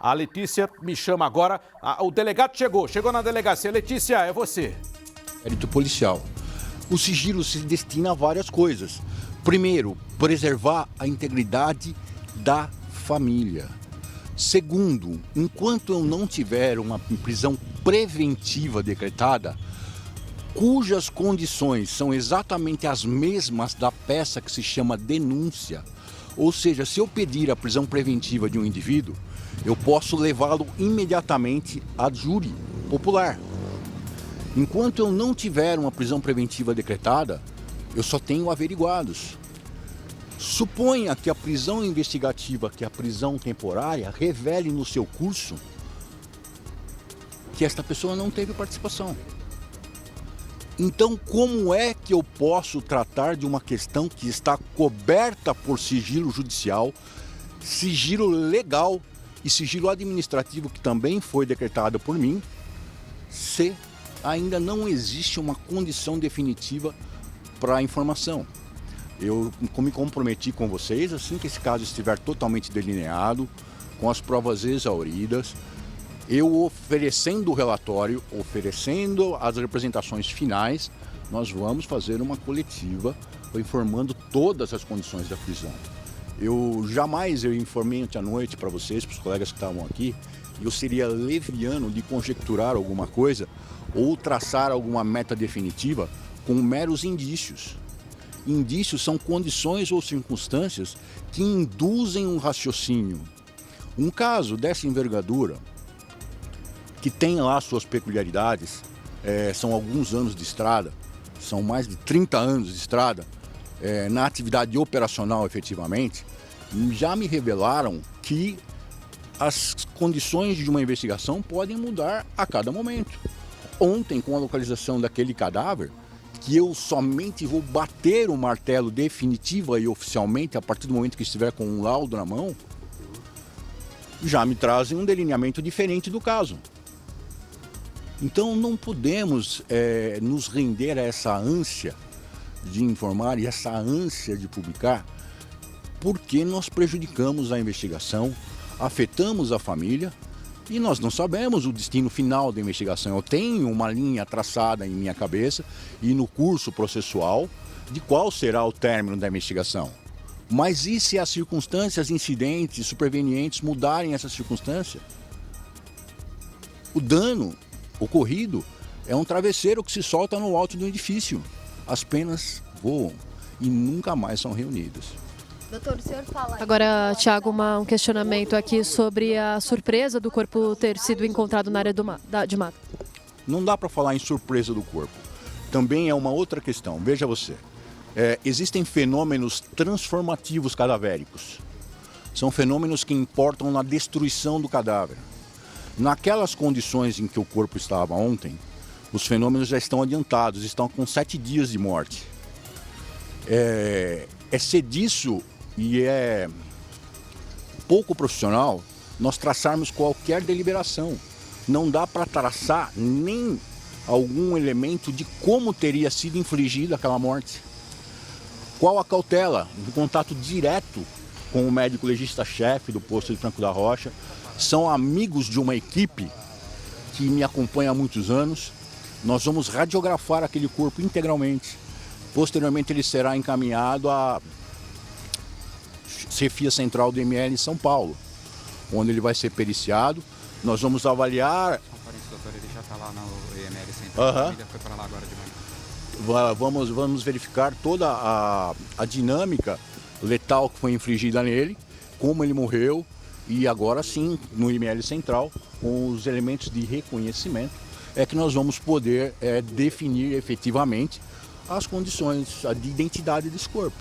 A Letícia me chama agora. O delegado chegou na delegacia. Letícia, é você. Inquérito policial. O sigilo se destina a várias coisas. Primeiro, preservar a integridade da família. Segundo, enquanto eu não tiver uma prisão preventiva decretada, cujas condições são exatamente as mesmas da peça que se chama denúncia, ou seja, se eu pedir a prisão preventiva de um indivíduo, eu posso levá-lo imediatamente a júri popular. Enquanto eu não tiver uma prisão preventiva decretada, eu só tenho averiguados. Suponha que a prisão investigativa, que é a prisão temporária, revele no seu curso que esta pessoa não teve participação. Então, como é que eu posso tratar de uma questão que está coberta por sigilo judicial, sigilo legal e sigilo administrativo, que também foi decretado por mim, se ainda não existe uma condição definitiva para a informação? Eu me comprometi com vocês, assim que esse caso estiver totalmente delineado, com as provas exauridas, eu oferecendo o relatório, oferecendo as representações finais, nós vamos fazer uma coletiva informando todas as condições da prisão. Eu informei ontem à noite para vocês, para os colegas que estavam aqui, eu seria leviano de conjecturar alguma coisa ou traçar alguma meta definitiva com meros indícios. Indícios são condições ou circunstâncias que induzem um raciocínio. Um caso dessa envergadura, que tem lá suas peculiaridades, são alguns anos de estrada, são mais de 30 anos de estrada, na atividade operacional efetivamente, já me revelaram que as condições de uma investigação podem mudar a cada momento. Ontem, com a localização daquele cadáver, que eu somente vou bater o martelo definitiva e oficialmente a partir do momento que estiver com um laudo na mão, já me trazem um delineamento diferente do caso. Então não podemos nos render a essa ânsia de informar e essa ânsia de publicar, porque nós prejudicamos a investigação, afetamos a família e nós não sabemos o destino final da investigação. Eu tenho uma linha traçada em minha cabeça e no curso processual de qual será o término da investigação. Mas e se as circunstâncias incidentes, supervenientes mudarem essa circunstância? O dano ocorrido é um travesseiro que se solta no alto do edifício. As penas voam e nunca mais são reunidas. Doutor, o senhor fala... Agora, Tiago, um questionamento aqui sobre a surpresa do corpo ter sido encontrado na área de mata. Não dá para falar em surpresa do corpo. Também é uma outra questão. Veja você, existem fenômenos transformativos cadavéricos. São fenômenos que importam na destruição do cadáver. Naquelas condições em que o corpo estava ontem, os fenômenos já estão adiantados, estão com 7 dias de morte. É ser disso e é pouco profissional nós traçarmos qualquer deliberação. Não dá para traçar nem algum elemento de como teria sido infligida aquela morte. Qual a cautela? Um contato direto com o médico legista-chefe do posto de Franco da Rocha. São amigos de uma equipe que me acompanha há muitos anos. Nós vamos radiografar aquele corpo integralmente. Posteriormente ele será encaminhado à chefia central do IML em São Paulo, onde ele vai ser periciado. Nós vamos avaliar... Doutor, ele já está lá no IML central, ele foi para lá agora de manhã. Vamos verificar toda a dinâmica letal que foi infligida nele, como ele morreu, e agora sim, no IML central, com os elementos de reconhecimento, é que nós vamos poder definir efetivamente as condições de identidade desse corpo.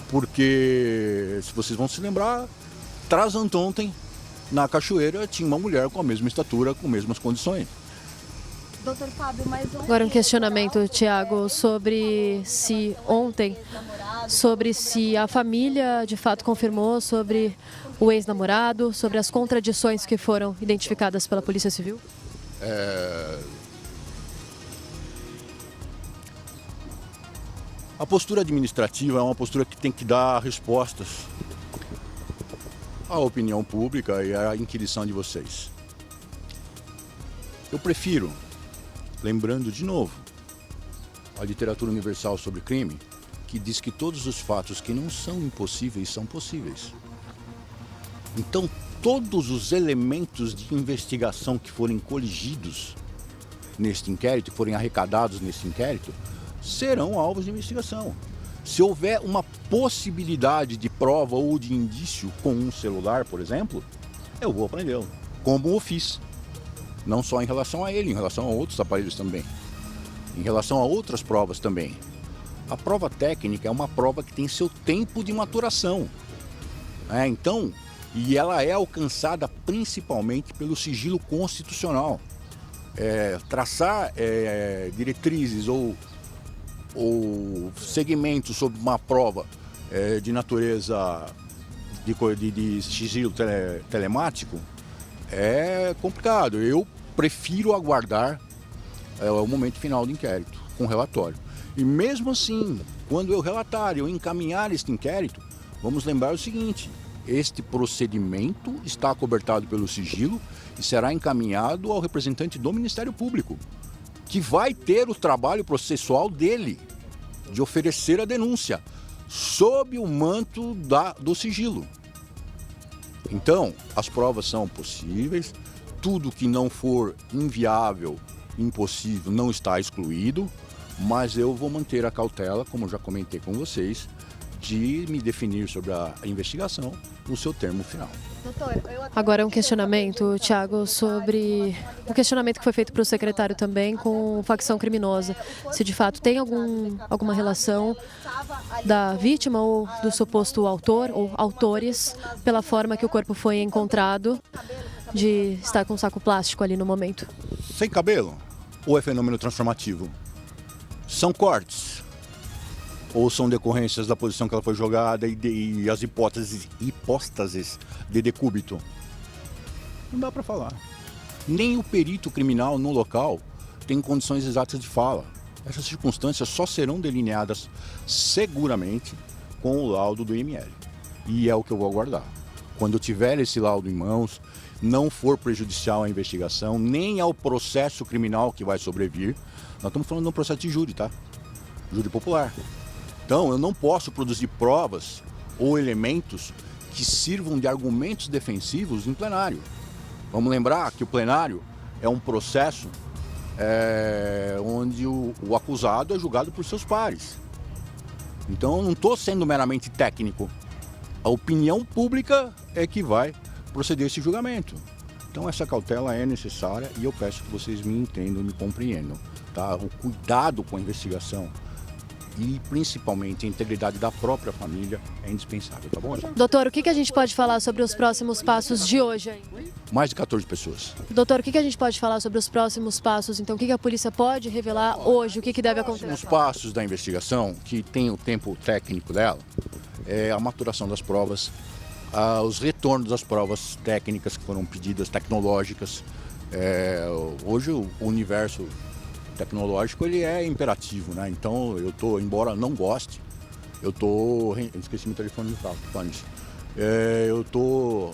Porque, se vocês vão se lembrar, traz anteontem, na cachoeira, tinha uma mulher com a mesma estatura, com as mesmas condições. Doutor Fábio, mas agora um questionamento, Tiago, sobre se ontem, sobre se a família de fato confirmou sobre o ex-namorado, sobre as contradições que foram identificadas pela Polícia Civil? A postura administrativa é uma postura que tem que dar respostas a opinião pública e a inquirição de vocês. Eu prefiro, lembrando de novo, a literatura universal sobre crime, que diz que todos os fatos que não são impossíveis são possíveis. Então, todos os elementos de investigação que forem coligidos neste inquérito, que forem arrecadados nesse inquérito, serão alvos de investigação. Se houver uma possibilidade de prova ou de indício com um celular, por exemplo, eu vou prendê-lo, como eu fiz. Não só em relação a ele, em relação a outros aparelhos também. Em relação a outras provas também. A prova técnica é uma prova que tem seu tempo de maturação. Então, e ela é alcançada principalmente pelo sigilo constitucional. Traçar diretrizes ou segmentos sobre uma prova de natureza de sigilo telemático é complicado. Eu prefiro aguardar o momento final do inquérito, com relatório. E mesmo assim, quando eu relatar, eu encaminhar este inquérito, vamos lembrar o seguinte: este procedimento está acobertado pelo sigilo e será encaminhado ao representante do Ministério Público, que vai ter o trabalho processual dele, de oferecer a denúncia, sob o manto do sigilo. Então, as provas são possíveis, tudo que não for inviável, impossível, não está excluído, mas eu vou manter a cautela, como já comentei com vocês, de me definir sobre a investigação no seu termo final. Agora um questionamento, Thiago, sobre o questionamento que foi feito para o secretário também com facção criminosa. Se de fato tem alguma relação da vítima ou do suposto autor ou autores pela forma que o corpo foi encontrado, de estar com um saco plástico ali no momento. Sem cabelo? Ou é fenômeno transformativo? São cortes? Ou são decorrências da posição que ela foi jogada e as hipóteses de decúbito? Não dá para falar. Nem o perito criminal no local tem condições exatas de fala. Essas circunstâncias só serão delineadas seguramente com o laudo do IML. E é o que eu vou aguardar. Quando eu tiver esse laudo em mãos, não for prejudicial à investigação, nem ao processo criminal que vai sobrevir. Nós estamos falando de um processo de júri, tá? Júri popular. Então, eu não posso produzir provas ou elementos que sirvam de argumentos defensivos em plenário. Vamos lembrar que o plenário é um processo onde o acusado é julgado por seus pares. Então, eu não estou sendo meramente técnico. A opinião pública é que vai proceder esse julgamento. Então, essa cautela é necessária e eu peço que vocês me entendam e me compreendam. Tá? O cuidado com a investigação e principalmente a integridade da própria família é indispensável, tá bom, gente? Doutor, o que a gente pode falar sobre os próximos passos de hoje ainda? Mais de 14 pessoas. Doutor, o que a gente pode falar sobre os próximos passos? Então, o que a polícia pode revelar hoje? O que deve acontecer? Os passos da investigação, que tem o tempo técnico dela, é a maturação das provas, os retornos das provas técnicas que foram pedidas, tecnológicas. Hoje o universo tecnológico ele é imperativo, né? Então eu tô, embora não goste, esqueci meu telefone no carro, eu tô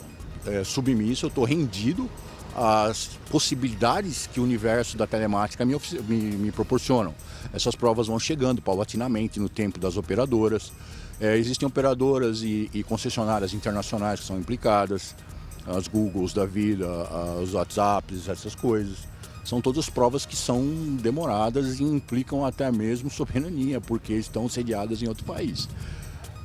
submisso, eu tô rendido às possibilidades que o universo da telemática me proporcionam. Essas provas vão chegando paulatinamente no tempo das operadoras. Existem operadoras e concessionárias internacionais que são implicadas, as Googles da vida, os WhatsApps, essas coisas. São todas provas que são demoradas e implicam até mesmo soberania, porque estão sediadas em outro país.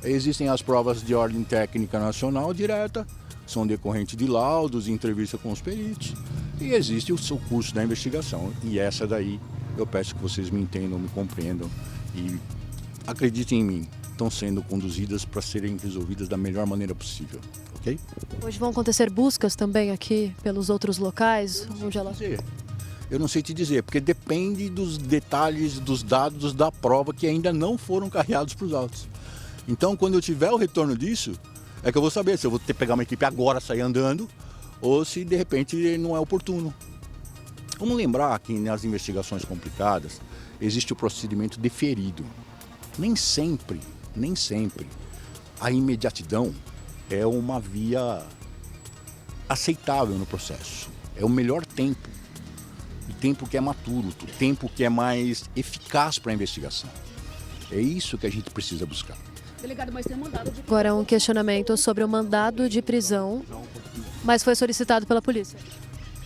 Existem as provas de ordem técnica nacional direta, são decorrentes de laudos e entrevista com os peritos. E existe o seu curso da investigação. E essa daí, eu peço que vocês me entendam, me compreendam e acreditem em mim. Estão sendo conduzidas para serem resolvidas da melhor maneira possível, ok? Hoje vão acontecer buscas também aqui pelos outros locais? Onde ela... Eu não sei te dizer, porque depende dos detalhes, dos dados da prova que ainda não foram carreados para os autos. Então, quando eu tiver o retorno disso, é que eu vou saber se eu vou ter que pegar uma equipe agora, sair andando, ou se de repente não é oportuno. Vamos lembrar que nas investigações complicadas existe o procedimento deferido. Nem sempre a imediatidão é uma via aceitável no processo. É o melhor tempo. O tempo que é maturo, o tempo que é mais eficaz para a investigação. É isso que a gente precisa buscar. Delegado, mas tem mandado de... Agora um questionamento sobre o mandado de prisão, mas foi solicitado pela polícia.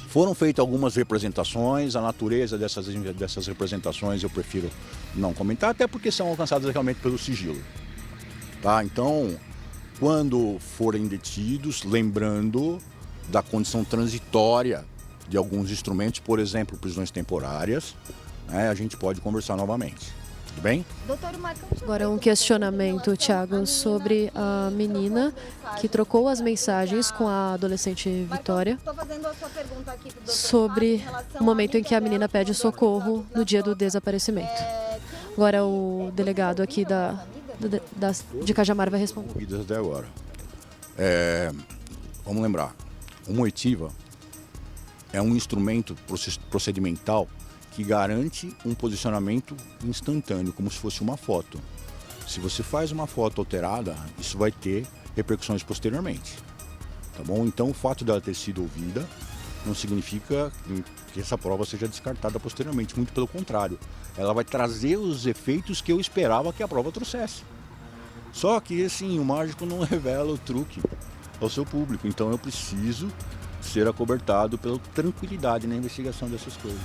Foram feitas algumas representações, a natureza dessas representações eu prefiro não comentar, até porque são alcançadas realmente pelo sigilo. Tá? Então, quando forem detidos, lembrando da condição transitória de alguns instrumentos, por exemplo, prisões temporárias, né, a gente pode conversar novamente. Tudo bem? Doutor Marcão, Agora um questionamento, Thiago, sobre a menina que trocou as mensagens com a adolescente Vitória Estou fazendo a sua pergunta aqui pro doutor sobre Fábio em relação o momento à em que a amiga menina dela, pede que socorro no dia do desaparecimento. Agora o delegado aqui de Cajamar vai responder. Ouvidas até agora. Vamos lembrar, uma oitiva é um instrumento procedimental que garante um posicionamento instantâneo, como se fosse uma foto. Se você faz uma foto alterada, isso vai ter repercussões posteriormente. Tá bom? Então, o fato dela ter sido ouvida não significa que essa prova seja descartada posteriormente. Muito pelo contrário, ela vai trazer os efeitos que eu esperava que a prova trouxesse. Só que, assim, o mágico não revela o truque ao seu público. Então, eu preciso ser acobertado pela tranquilidade na investigação dessas coisas.